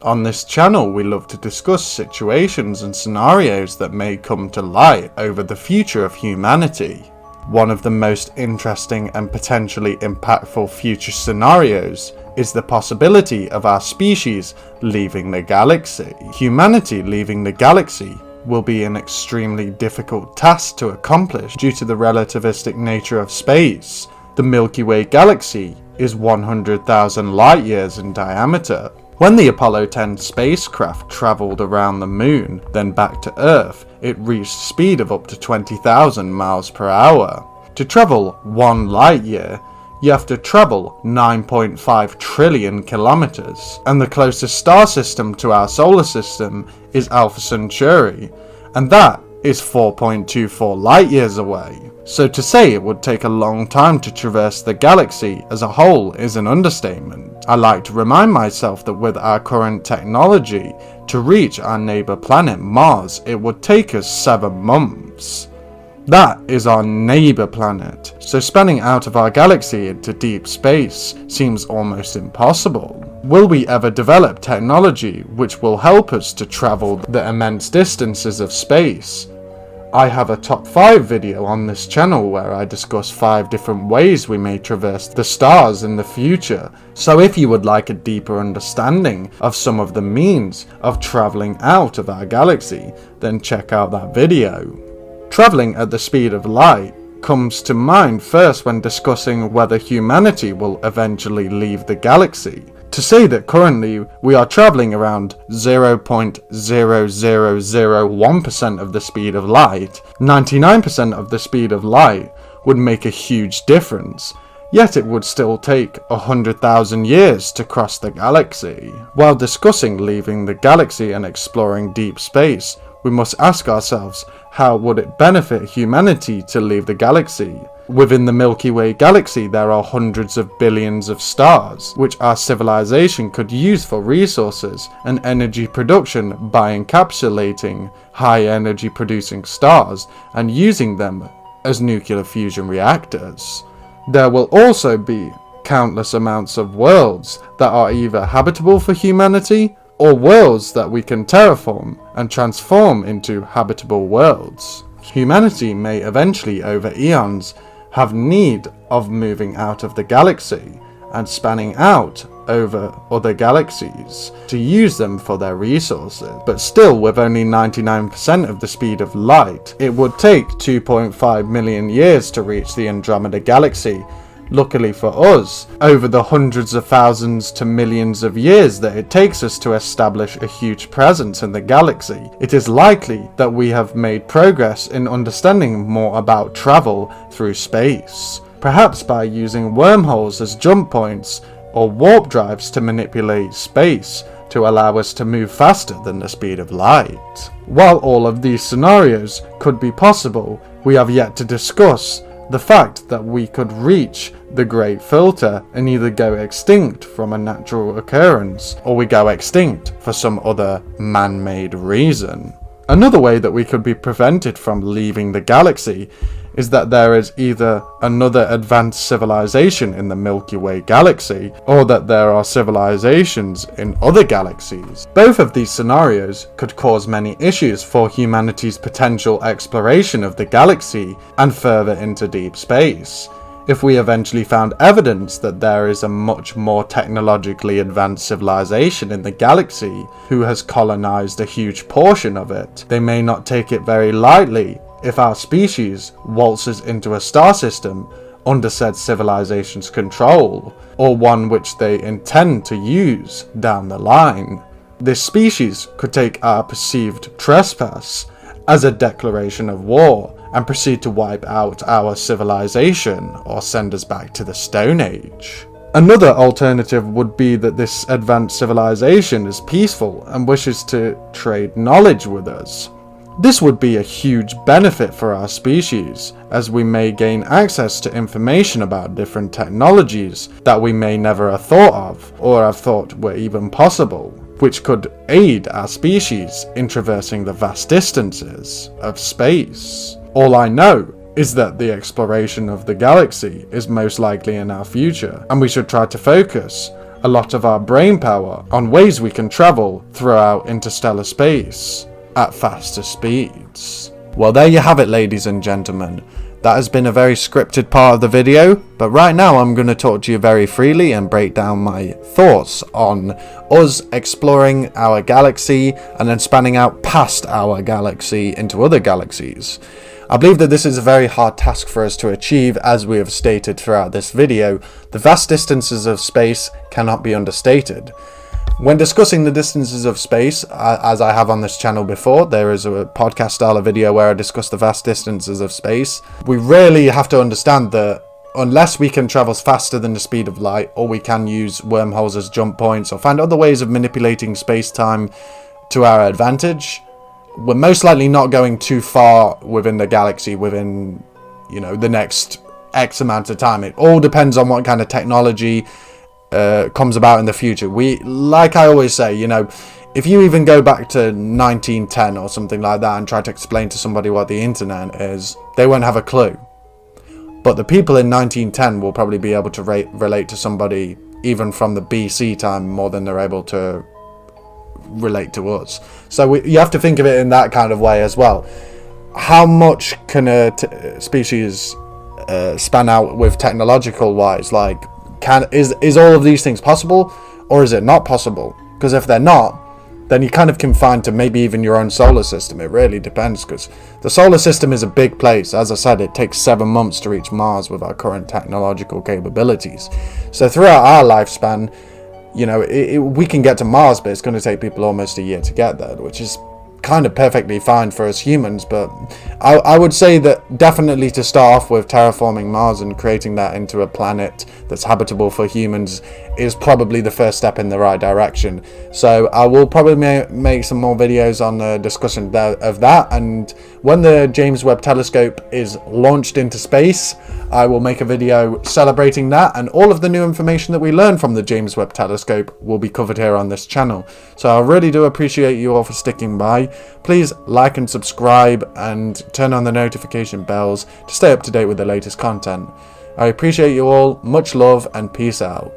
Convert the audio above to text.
On this channel, we love to discuss situations and scenarios that may come to light over the future of humanity. One of the most interesting and potentially impactful future scenarios is the possibility of our species leaving the galaxy. Humanity leaving the galaxy will be an extremely difficult task to accomplish due to the relativistic nature of space. The Milky Way galaxy is 100,000 light years in diameter. When the Apollo 10 spacecraft travelled around the moon, then back to Earth, it reached a speed of up to 20,000 miles per hour. To travel 1 light year, you have to travel 9.5 trillion kilometers, and the closest star system to our solar system is Alpha Centauri, and that is 4.24 light years away. So to say it would take a long time to traverse the galaxy as a whole is an understatement. I like to remind myself that with our current technology, to reach our neighbour planet Mars, it would take us 7 months. That is our neighbour planet, so spanning out of our galaxy into deep space seems almost impossible. Will we ever develop technology which will help us to travel the immense distances of space? I have a top 5 video on this channel where I discuss 5 different ways we may traverse the stars in the future, so if you would like a deeper understanding of some of the means of travelling out of our galaxy, then check out that video. Travelling at the speed of light comes to mind first when discussing whether humanity will eventually leave the galaxy. To say that currently we are travelling around 0.0001% of the speed of light, 99% of the speed of light would make a huge difference, yet it would still take 100,000 years to cross the galaxy. While discussing leaving the galaxy and exploring deep space, we must ask ourselves, how would it benefit humanity to leave the galaxy? Within the Milky Way galaxy there are hundreds of billions of stars, which our civilization could use for resources and energy production by encapsulating high energy producing stars and using them as nuclear fusion reactors. There will also be countless amounts of worlds that are either habitable for humanity or worlds that we can terraform and transform into habitable worlds. Humanity may eventually, over eons, have need of moving out of the galaxy and spanning out over other galaxies to use them for their resources. But still, with only 99% of the speed of light, it would take 2.5 million years to reach the Andromeda galaxy. Luckily for us, over the hundreds of thousands to millions of years that it takes us to establish a huge presence in the galaxy, it is likely that we have made progress in understanding more about travel through space. Perhaps by using wormholes as jump points or warp drives to manipulate space to allow us to move faster than the speed of light. While all of these scenarios could be possible, we have yet to discuss the fact that we could reach the Great Filter and either go extinct from a natural occurrence, or we go extinct for some other man-made reason. Another way that we could be prevented from leaving the galaxy is that there is either another advanced civilization in the Milky Way galaxy, or that there are civilizations in other galaxies. Both of these scenarios could cause many issues for humanity's potential exploration of the galaxy and further into deep space. If we eventually found evidence that there is a much more technologically advanced civilization in the galaxy who has colonized a huge portion of it, they may not take it very lightly if our species waltzes into a star system under said civilization's control, or one which they intend to use down the line. This species could take our perceived trespass as a declaration of war and proceed to wipe out our civilization or send us back to the Stone Age. Another alternative would be that this advanced civilization is peaceful and wishes to trade knowledge with us. This would be a huge benefit for our species, as we may gain access to information about different technologies that we may never have thought of or have thought were even possible, which could aid our species in traversing the vast distances of space. All I know is that the exploration of the galaxy is most likely in our future, and we should try to focus a lot of our brain power on ways we can travel throughout interstellar space at faster speeds. Well, there you have it, ladies and gentlemen. That has been a very scripted part of the video, but right now I'm going to talk to you very freely and break down my thoughts on us exploring our galaxy and then spanning out past our galaxy into other galaxies. I believe that this is a very hard task for us to achieve, as we have stated throughout this video. The vast distances of space cannot be understated. When discussing the distances of space, as I have on this channel before, there is a podcast style of video where I discuss the vast distances of space. We really have to understand that unless we can travel faster than the speed of light, or we can use wormholes as jump points, or find other ways of manipulating space-time to our advantage, we're most likely not going too far within the galaxy within, the next X amount of time. It all depends on what kind of technology comes about in the future. Like I always say, if you even go back to 1910 or something like that and try to explain to somebody what the internet is, they won't have a clue. But the people in 1910 will probably be able to relate to somebody even from the BC time more than they're able to relate to us. So you have to think of it in that kind of way as well. How much can a species span out with technological wise? Like, is all of these things possible, or is it not possible? Because if they're not, then you're kind of confined to maybe even your own solar system. It really depends, because the solar system is a big place. As I said, it takes 7 months to reach Mars with our current technological capabilities. So throughout our lifespan, we can get to Mars, but it's going to take people almost a year to get there, which is kind of perfectly fine for us humans. But I would say that definitely to start off with, terraforming Mars and creating that into a planet that's habitable for humans is probably the first step in the right direction. So I will probably make some more videos on the discussion of that, and when the James Webb Telescope is launched into space, I will make a video celebrating that, and all of the new information that we learn from the James Webb Telescope will be covered here on this channel. So I really do appreciate you all for sticking by. Please like and subscribe and turn on the notification bells to stay up to date with the latest content. I appreciate you all, much love and peace out.